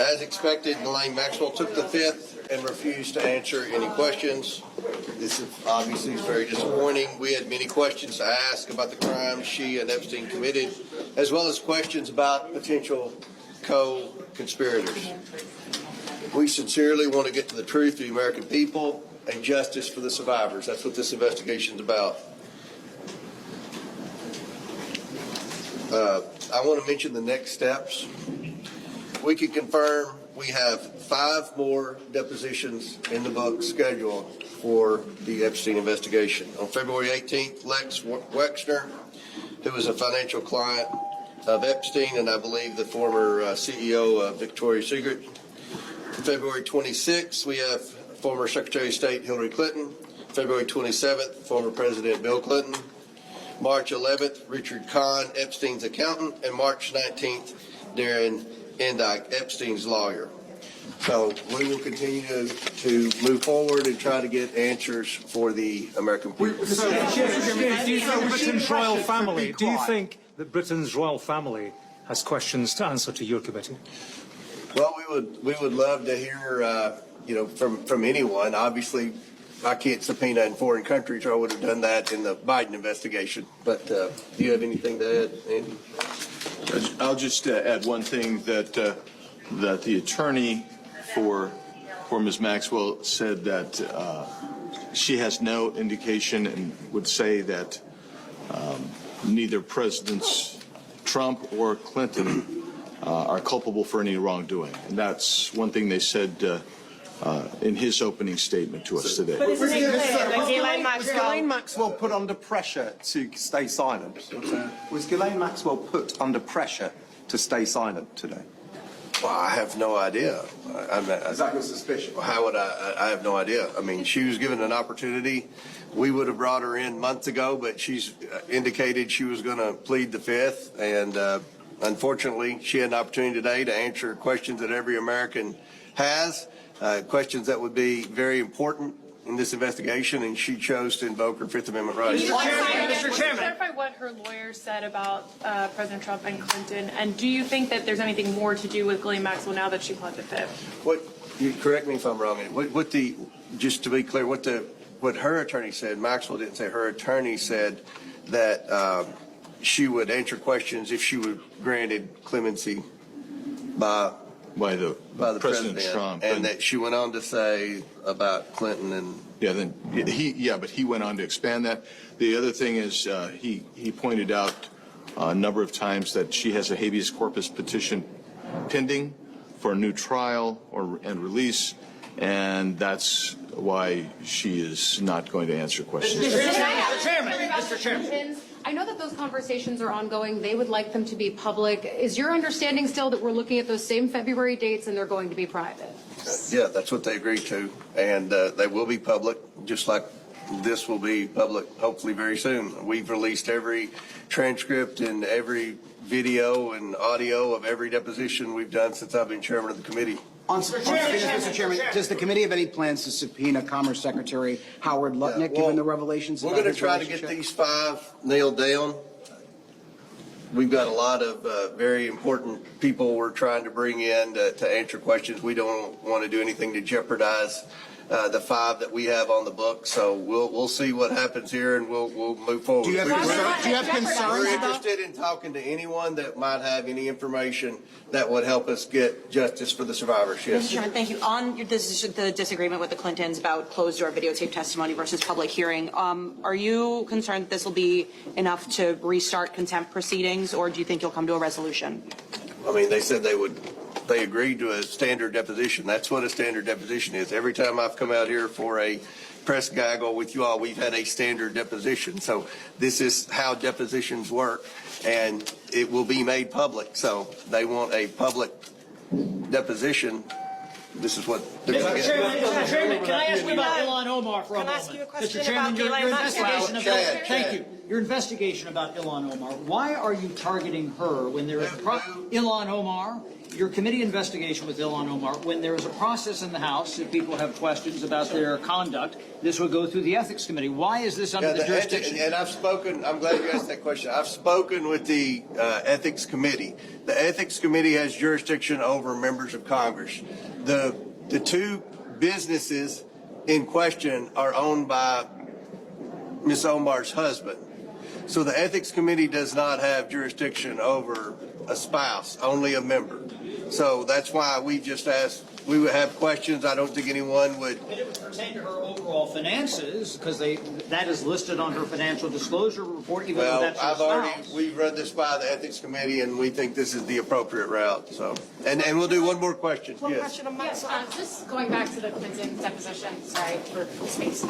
As expected, Ghislaine Maxwell took the fifth and refused to answer any questions. This is obviously very disappointing. We had many questions to ask about the crimes she and Epstein committed, as well as questions about potential co-conspirators. We sincerely want to get to the truth of the American people and justice for the survivors. That's what this investigation is about. I want to mention the next steps. We can confirm we have 5 more depositions in the book scheduled for the Epstein investigation. On February 18th, Lex Wexner, who was a financial client of Epstein and I believe the former CEO of Victoria's Secret. February 26th, we have former Secretary of State Hillary Clinton. February 27th, former President Bill Clinton. March 11th, Richard Kahn, Epstein's accountant. And March 19th, Darren Endike, Epstein's lawyer. So we will continue to move forward and try to get answers for the American people. So, do you think Britain's royal family, do you think that Britain's royal family has questions to answer to your committee? Well, we would love to hear, from anyone. Obviously, I can't subpoena in foreign countries, or I would have done that in the Biden investigation. But do you have anything to add, Andy? I'll just add one thing that the attorney for Ms. Maxwell said that she has no indication and would say that neither Presidents Trump or Clinton are culpable for any wrongdoing. And that's one thing they said in his opening statement to us today. But isn't it clear that Ghislaine Maxwell put under pressure to stay silent? Was Ghislaine Maxwell put under pressure to stay silent today? Well, I have no idea. Is that your suspicion? How would I have no idea. I mean, she was given an opportunity. We would have brought her in months ago, but she's indicated she was going to plead the fifth. And unfortunately, she had an opportunity today to answer questions that every American has, questions that would be very important in this investigation, and she chose to invoke her Fifth Amendment rights. Mr. Chairman, clarify what her lawyer said about President Trump and Clinton, and do you think that there's anything more to do with Ghislaine Maxwell now that she pled the fifth? You correct me if I'm wrong. Just to be clear, what her attorney said, Maxwell didn't say. Her attorney said that she would answer questions if she were granted clemency by the President Trump, and that she went on to say about Clinton and but he went on to expand that. The other thing is he pointed out a number of times that she has a habeas corpus petition pending for a new trial and release, and that's why she is not going to answer questions. Mr. Chairman. I know that those conversations are ongoing. They would like them to be public. Is your understanding still that we're looking at those same February dates and they're going to be private? Yeah, that's what they agreed to, and they will be public, just like this will be public hopefully very soon. We've released every transcript and every video and audio of every deposition we've done since I've been chairman of the committee. Mr. Chairman, does the committee have any plans to subpoena Commerce Secretary Howard Lutnick, given the revelations? We're going to try to get these 5 nailed down. We've got a lot of very important people we're trying to bring in to answer questions. We don't want to do anything to jeopardize the 5 that we have on the book. So we'll see what happens here, and we'll move forward. Do you have concerns? We're interested in talking to anyone that might have any information that would help us get justice for the survivors. Yes. Mr. Chairman, thank you. On the disagreement with the Clintons about closed-door videotape testimony versus public hearing, are you concerned that this will be enough to restart contempt proceedings, or do you think you'll come to a resolution? I mean, they said they agreed to a standard deposition. That's what a standard deposition is. Every time I've come out here for a press gaggle with you all, we've had a standard deposition. So this is how depositions work, and it will be made public. So they want a public deposition. This is what they're going to get. Mr. Chairman, can I ask you about Ilhan Omar for a moment? Can I ask you a question Mr. Chairman, about your investigation investigation thank you. Your investigation about Ilhan Omar. Why are you targeting her when there is Ilhan Omar your committee investigation with Ilhan Omar, when there is a process in the House, if people have questions about their conduct, this would go through the Ethics Committee. Why is this under the jurisdiction? And I've spoken, I'm glad you asked that question. I've spoken with the Ethics Committee. The Ethics Committee has jurisdiction over members of Congress. The two businesses in question are owned by Ms. Omar's husband. So the Ethics Committee does not have jurisdiction over a spouse, only a member. So that's why we just asked, we would have questions. I don't think anyone would. But it would pertain to her overall finances, because that is listed on her financial disclosure report, even though that's her spouse. We've run this by the Ethics Committee, and we think this is the appropriate route. So, and we'll do one more question. One yes. question on Yes, Maxwell. just going back to the Clinton deposition, sorry for the space.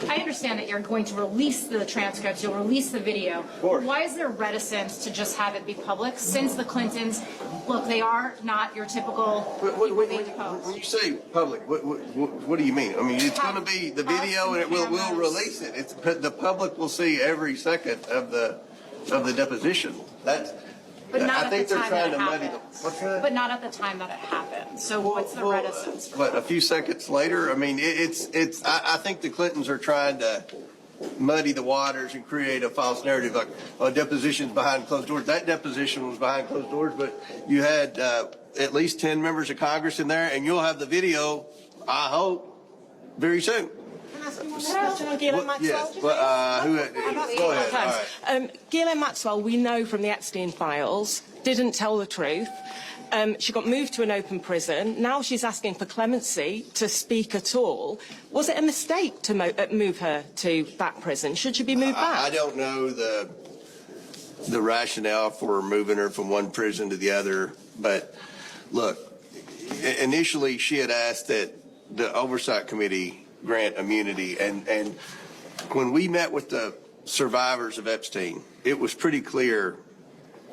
I understand that you're going to release the transcripts, you'll release the video. course. Why is there reticence to just have it be public, since the Clintons, look, they are not your typical people being deposed? When you say public, what do you mean? I mean, it's going to be the video, and we'll release it. The public will see every second of the deposition. But not I think at the they're time trying that to it muddy happens. what's that? But not at the time that it happened. So what's the reticence? What, a few seconds later? I mean, I think the Clintons are trying to muddy the waters and create a false narrative, like depositions behind closed doors. That deposition was behind closed doors, but you had at least 10 members of Congress in there, and you'll have the video, I hope, very soon. Can I ask you one more question on Ghislaine Maxwell? Yes. Go ahead. All right. Ghislaine Maxwell, we know from the Epstein files, didn't tell the truth. She got moved to an open prison. Now she's asking for clemency to speak at all. Was it a mistake to move her to that prison? Should she be moved back? I don't know the rationale for moving her from one prison to the other, but look, initially she had asked that the Oversight Committee grant immunity, and when we met with the survivors of Epstein, it was pretty clear,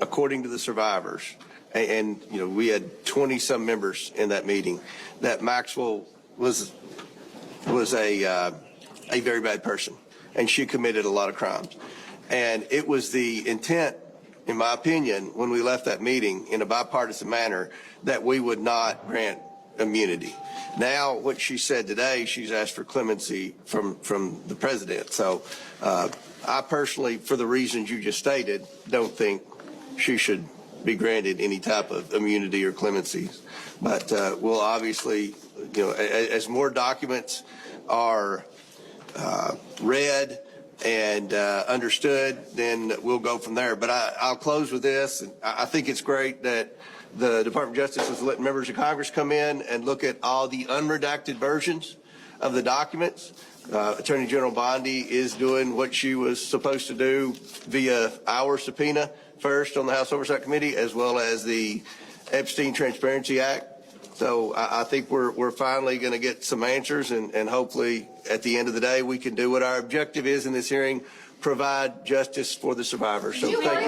according to the survivors, and you know, we had 20-some members in that meeting, that Maxwell was a very bad person, and she committed a lot of crimes. And it was the intent, in my opinion, when we left that meeting in a bipartisan manner, that we would not grant immunity. Now, what she said today, she's asked for clemency from the president. So I personally, for the reasons you just stated, don't think she should be granted any type of immunity or clemencies. But we'll obviously, you know, as more documents are read and understood, then we'll go from there. But I'll close with this. I think it's great that the Department of Justice is letting members of Congress come in and look at all the unredacted versions of the documents. Attorney General Bondi is doing what she was supposed to do via our subpoena first on the House Oversight Committee, as well as the Epstein Transparency Act. So I think we're finally going to get some answers, and hopefully at the end of the day we can do what our objective is in this hearing, provide justice for the survivors. So thank you.